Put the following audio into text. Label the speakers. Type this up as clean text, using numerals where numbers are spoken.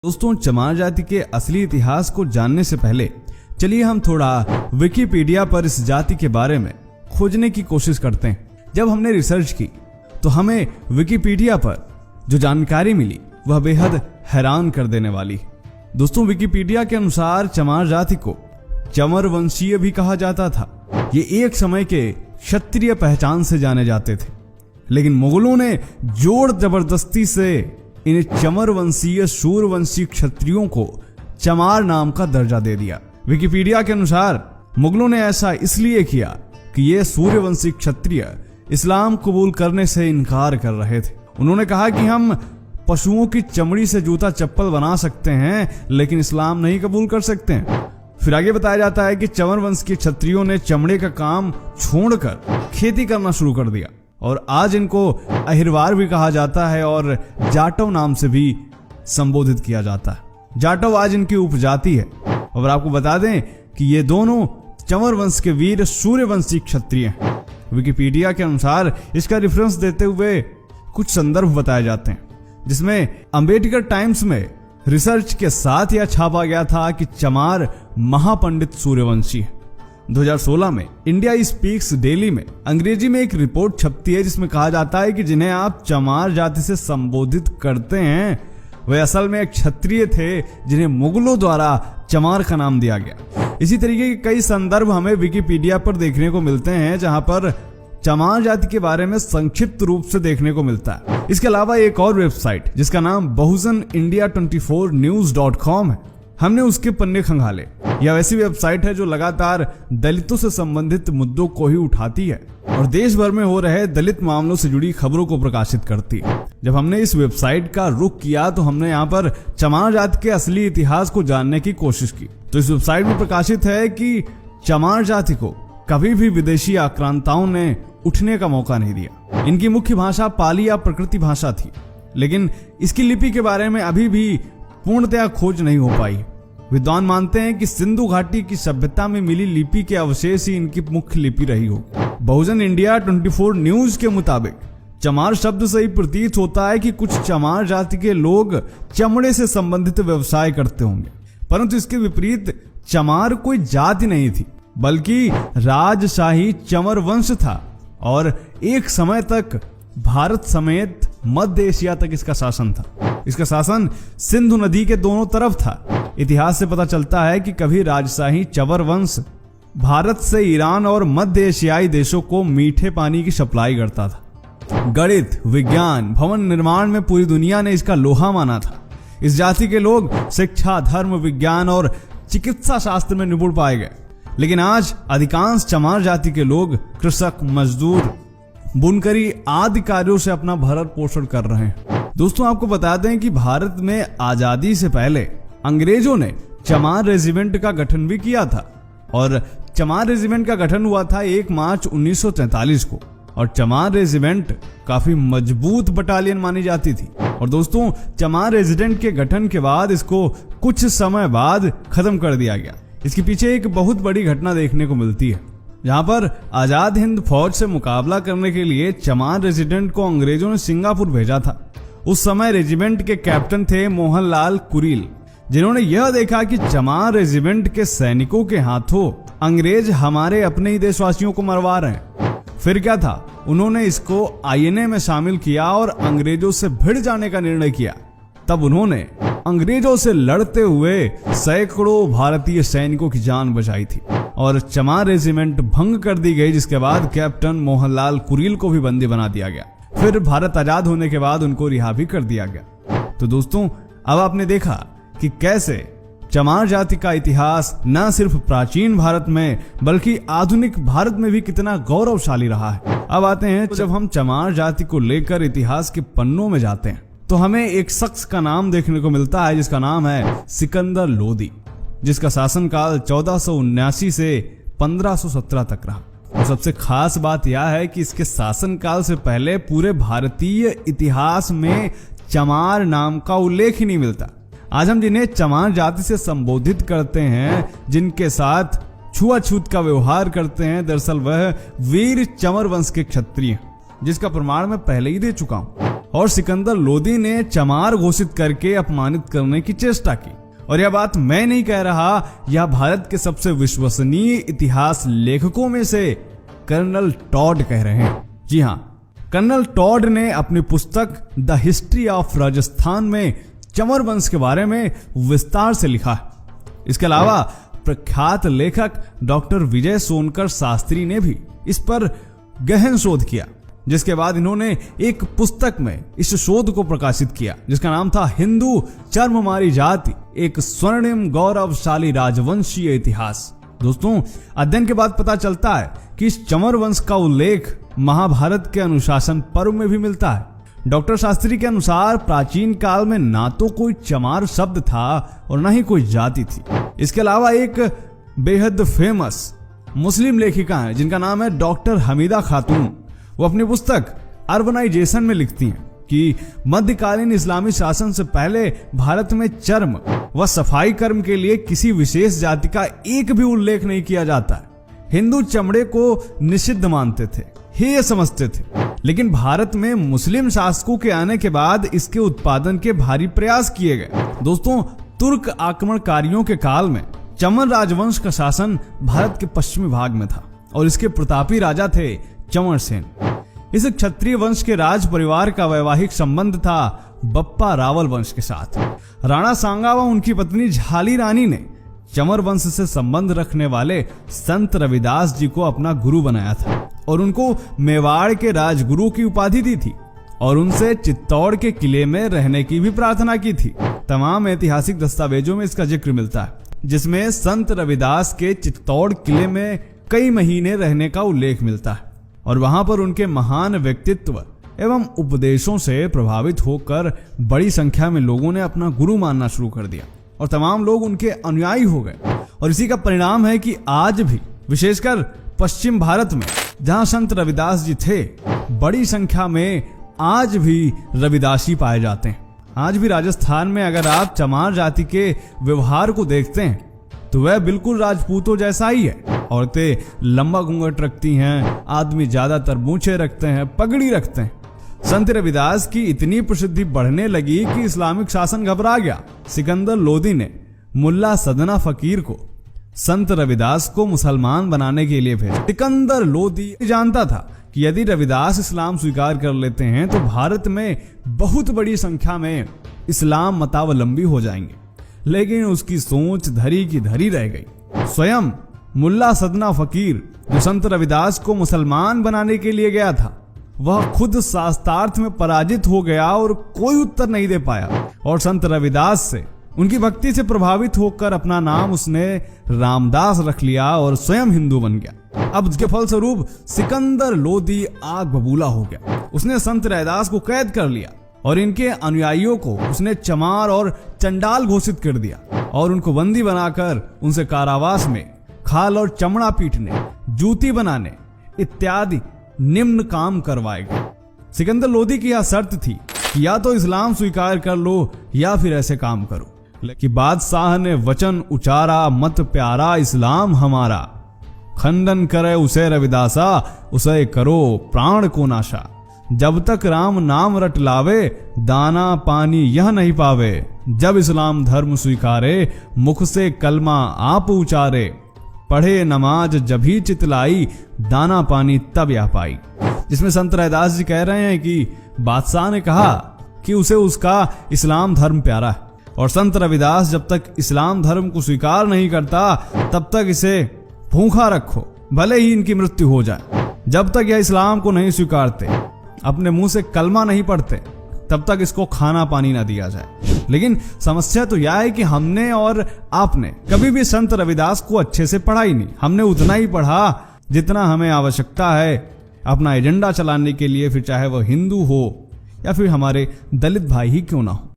Speaker 1: दोस्तों, चमार जाति के असली इतिहास को जानने से पहले चलिए हम थोड़ा विकिपीडिया पर इस जाति के बारे में खोजने की कोशिश करते हैं। जब हमने रिसर्च की तो हमें विकिपीडिया पर जो जानकारी मिली वह बेहद हैरान कर देने वाली है। दोस्तों, विकिपीडिया के अनुसार चमार जाति को चमर वंशीय भी कहा जाता था। ये एक समय के क्षत्रिय पहचान से जाने जाते थे, लेकिन मुगलों ने जोर जबरदस्ती से इन्हें चमर वंशीय सूर्यवंशी क्षत्रियों को चमार नाम का दर्जा दे दिया। विकिपीडिया के अनुसार मुगलों ने ऐसा इसलिए किया कि ये सूर्यवंशी क्षत्रिय इस्लाम कबूल करने से इनकार कर रहे थे। उन्होंने कहा कि हम पशुओं की चमड़ी से जूता चप्पल बना सकते हैं, लेकिन इस्लाम नहीं कबूल कर सकते हैं। फिर आगे बताया जाता है कि चमर वंश के क्षत्रियों ने चमड़े का काम छोड़कर खेती करना शुरू कर दिया और आज इनको अहिरवार भी कहा जाता है और जाटव नाम से भी संबोधित किया जाता है। जाटव आज इनकी उपजाति है। और आपको बता दें कि ये दोनों चमर वंश के वीर सूर्यवंशी क्षत्रिय हैं। विकिपीडिया के अनुसार इसका रेफरेंस देते हुए कुछ संदर्भ बताए जाते हैं, जिसमें अंबेडकर टाइम्स में रिसर्च के साथ यह छापा गया था कि चमार महापंडित सूर्यवंशी है। 2016 में इंडिया स्पीक्स डेली में अंग्रेजी में एक रिपोर्ट छपती है, जिसमें कहा जाता है कि जिन्हें आप चमार जाति से संबोधित करते हैं वे असल में एक क्षत्रिय थे, जिन्हें मुगलों द्वारा चमार का नाम दिया गया। इसी तरीके के कई संदर्भ हमें विकिपीडिया पर देखने को मिलते हैं, जहां पर चमार जाति के बारे में संक्षिप्त रूप से देखने को मिलता है। इसके अलावा एक और वेबसाइट जिसका नाम बहुजन इंडिया 24news.com है, हमने उसके पन्ने खंगाले। यह वैसी वेबसाइट है जो लगातार दलितों से संबंधित मुद्दों को ही उठाती है और देश भर में हो रहे दलित मामलों से जुड़ी खबरों को प्रकाशित करती है। जब हमने इस वेबसाइट का रुख किया तो हमने यहाँ पर चमार जाति के असली इतिहास को जानने की कोशिश की। तो इस वेबसाइट में प्रकाशित है कि चमार जाति को कभी भी विदेशी आक्रांताओं ने उठने का मौका नहीं दिया। इनकी मुख्य भाषा पाली या प्रकृति भाषा थी, लेकिन इसकी लिपि के बारे में अभी भी पूर्णतया खोज नहीं हो पाई। विद्वान मानते हैं कि सिंधु घाटी की सभ्यता में मिली लिपि के अवशेष ही इनकी मुख्य लिपि रही हो। बहुजन इंडिया 24 न्यूज के मुताबिक चमार शब्द से ही प्रतीत होता है कि कुछ चमार जाति के लोग चमड़े से संबंधित व्यवसाय करते होंगे, परंतु इसके विपरीत चमार कोई जाति नहीं थी, बल्कि राजशाही चमर वंश था और एक समय तक भारत समेत मध्य एशिया तक इसका शासन था। इसका शासन सिंधु नदी के दोनों तरफ था। इतिहास से पता चलता है कि कभी राजशाही चबर वंश भारत से ईरान और मध्य एशियाई देशों को मीठे पानी की सप्लाई करता था। गणित, विज्ञान, भवन निर्माण में पूरी दुनिया ने इसका लोहा माना था। इस जाति के लोग शिक्षा, धर्म, विज्ञान और चिकित्सा शास्त्र में निपुण पाए गए, लेकिन आज अधिकांश चमार जाति के लोग कृषक, मजदूर, बुनकरी आदि कार्यों से अपना भरण पोषण कर रहे हैं। दोस्तों, आपको बता दें कि भारत में आजादी से पहले अंग्रेजों ने चमार रेजिमेंट का गठन भी किया था और चमार रेजिमेंट का गठन हुआ था 1 मार्च 1943 को और चमार रेजिमेंट काफी मजबूत बटालियन मानी जाती थी। और दोस्तों, चमार रेजिमेंट के गठन के बाद इसको कुछ समय बाद खत्म कर दिया गया। इसके पीछे एक बहुत बड़ी घटना देखने को मिलती है, जहां पर आजाद हिंद फौज से मुकाबला करने के लिए चमार रेजिमेंट को अंग्रेजों ने सिंगापुर भेजा था। उस समय रेजिमेंट के कैप्टन थे मोहनलाल कुरील, जिन्होंने यह देखा कि चमार रेजिमेंट के सैनिकों के हाथों अंग्रेज हमारे अपने ही देशवासियों को मरवा रहे हैं। फिर क्या था, उन्होंने इसको INA में शामिल किया और अंग्रेजों से भिड़ जाने का निर्णय किया। तब उन्होंने अंग्रेजों से लड़ते हुए सैकड़ों भारतीय सैनिकों की जान बचाई थी और चमार रेजिमेंट भंग कर दी गई, जिसके बाद कैप्टन मोहनलाल कुरील को भी बंदी बना दिया गया। फिर भारत आजाद होने के बाद उनको रिहा भी कर दिया गया। तो दोस्तों, अब आपने देखा कि कैसे चमार जाति का इतिहास न सिर्फ प्राचीन भारत में बल्कि आधुनिक भारत में भी कितना गौरवशाली रहा है। अब आते हैं, जब हम चमार जाति को लेकर इतिहास के पन्नों में जाते हैं तो हमें एक शख्स का नाम देखने को मिलता है, जिसका नाम है सिकंदर लोदी, जिसका शासनकाल 1479 से 1517 तक रहा। और सबसे खास बात यह है कि इसके शासनकाल से पहले पूरे भारतीय इतिहास में चमार नाम का उल्लेख ही नहीं मिलता। आज हम जिन्हें चमार जाति से संबोधित करते हैं, जिनके साथ छुआछूत का व्यवहार करते हैं, दरअसल वह वीर चमर वंश के क्षत्रिय, जिसका प्रमाण मैं पहले ही दे चुका हूं। और सिकंदर लोदी ने चमार घोषित करके अपमानित करने की चेष्टा की। और यह बात मैं नहीं कह रहा, यह भारत के सबसे विश्वसनीय इतिहास लेखकों में से कर्नल टॉड कह रहे हैं। जी हाँ, कर्नल टॉड ने अपनी पुस्तक द हिस्ट्री ऑफ राजस्थान में चमर वंश के बारे में विस्तार से लिखा है। इसके अलावा प्रख्यात लेखक डॉक्टर विजय सोनकर शास्त्री ने भी इस पर गहन शोध किया, जिसके बाद इन्होंने एक पुस्तक में इस शोध को प्रकाशित किया जिसका नाम था हिंदू चर्ममारी जाति, एक स्वर्णिम गौरवशाली राजवंशीय इतिहास। दोस्तों, अध्ययन के बाद पता चलता है कि इस चमर वंश का उल्लेख महाभारत के अनुशासन पर्व में भी मिलता है। डॉक्टर शास्त्री के अनुसार प्राचीन काल में ना तो कोई चमार शब्द था और ना ही कोई जाति थी। इसके अलावा एक बेहद फेमस मुस्लिम लेखिका है जिनका नाम है डॉक्टर हमीदा खातून। वो अपनी पुस्तक अर्बनाइजेशन में लिखती हैं कि मध्यकालीन इस्लामी शासन से पहले भारत में चर्म व सफाई कर्म के लिए किसी विशेष जाति का एक भी उल्लेख नहीं किया जाता है। हिंदू चमड़े को निषिद्ध मानते थे, हेय समझते थे, लेकिन भारत में मुस्लिम शासकों के आने के बाद इसके उत्पादन के भारी प्रयास किए गए। दोस्तों, तुर्क आक्रमणकारियों के काल में चमर राजवंश का शासन भारत के पश्चिमी भाग में था और इसके प्रतापी राजा थे चमर सेन। इस क्षत्रिय वंश के राज परिवार का वैवाहिक संबंध था बप्पा रावल वंश के साथ। राणा सांगा व उनकी पत्नी झाली रानी ने चमर वंश से संबंध रखने वाले संत रविदास जी को अपना गुरु बनाया था और उनको मेवाड़ के राजगुरु की उपाधि दी थी और उनसे चित्तौड़ के किले में रहने की भी प्रार्थना की थी। तमाम ऐतिहासिक दस्तावेजों में इसका जिक्र मिलता है, जिसमें संत रविदास के चित्तौड़ किले में कई महीने रहने का उल्लेख मिलता है और वहां पर उनके महान व्यक्तित्व एवं उपदेशों से प्रभावित होकर बड़ी संख्या में लोगों ने अपना गुरु मानना शुरू कर दिया और तमाम लोग उनके अनुयायी हो गए। और इसी का परिणाम है कि आज भी विशेषकर पश्चिम भारत में जहां संत रविदास जी थे, बड़ी संख्या में आज भी रविदासी पाए जाते हैं। आज भी राजस्थान में अगर आप चमार जाति के व्यवहार को देखते हैं तो वह बिल्कुल राजपूतों जैसा ही है। औरतें लंबा घूंघट रखती हैं, आदमी ज्यादातर मूछें रखते हैं, पगड़ी रखते हैं। संत रविदास की इतनी प्रसिद्धि बढ़ने लगी कि इस्लामिक शासन घबरा गया। सिकंदर लोदी ने मुल्ला सदना फकीर को संत रविदास को मुसलमान बनाने के लिए भेजा। सिकंदर लोदी जानता था कि यदि रविदास इस्लाम स्वीकार कर लेते हैं तो भारत में बहुत बड़ी संख्या में इस्लाम मतावलंबी हो जाएंगे, लेकिन उसकी सोच धरी की धरी रह गई। स्वयं मुल्ला सदना फकीर, जो संत रविदास को मुसलमान बनाने के लिए गया था, वह खुद शास्त्रार्थ में पराजित हो गया और कोई उत्तर नहीं दे पाया और संत रविदास से, उनकी भक्ति से प्रभावित होकर अपना नाम उसने रामदास रख लिया और स्वयं हिंदू बन गया। अब इसके फलस्वरूप सिकंदर लोदी आग बबूला हो गया। उसने संत रविदास को कैद कर लिया और इनके अनुयायियों को उसने चमार और चंडाल घोषित कर दिया और उनको बंदी बनाकर उनसे कारावास में खाल और चमड़ा पीटने, जूती बनाने इत्यादि निम्न काम करवाएगा। सिकंदर लोदी की यह शर्त थी कि या तो इस्लाम स्वीकार कर लो या फिर ऐसे काम करो। कि बादशाह ने वचन उचारा, मत प्यारा इस्लाम हमारा, खंडन करे उसे रविदासा, उसे करो प्राण को नाशा। जब तक राम नाम रट लावे, दाना पानी यह नहीं पावे। जब इस्लाम धर्म स्वीकारे, मुख से कलमा आप उचारे। पढ़े नमाज जभी चितलाई, दाना पानी तब या पाई। जिसमें संत रविदास जी कह रहे हैं कि बादशाह ने कहा कि उसे उसका इस्लाम धर्म प्यारा है और संत रविदास जब तक इस्लाम धर्म को स्वीकार नहीं करता तब तक इसे भूखा रखो, भले ही इनकी मृत्यु हो जाए। जब तक यह इस्लाम को नहीं स्वीकारते, अपने मुंह से कलमा नहीं पढ़ते, तब तक इसको खाना पानी ना दिया जाए। लेकिन समस्या तो यह है कि हमने और आपने कभी भी संत रविदास को अच्छे से पढ़ा ही नहीं। हमने उतना ही पढ़ा जितना हमें आवश्यकता है अपना एजेंडा चलाने के लिए, फिर चाहे वह हिंदू हो या फिर हमारे दलित भाई ही क्यों ना हो।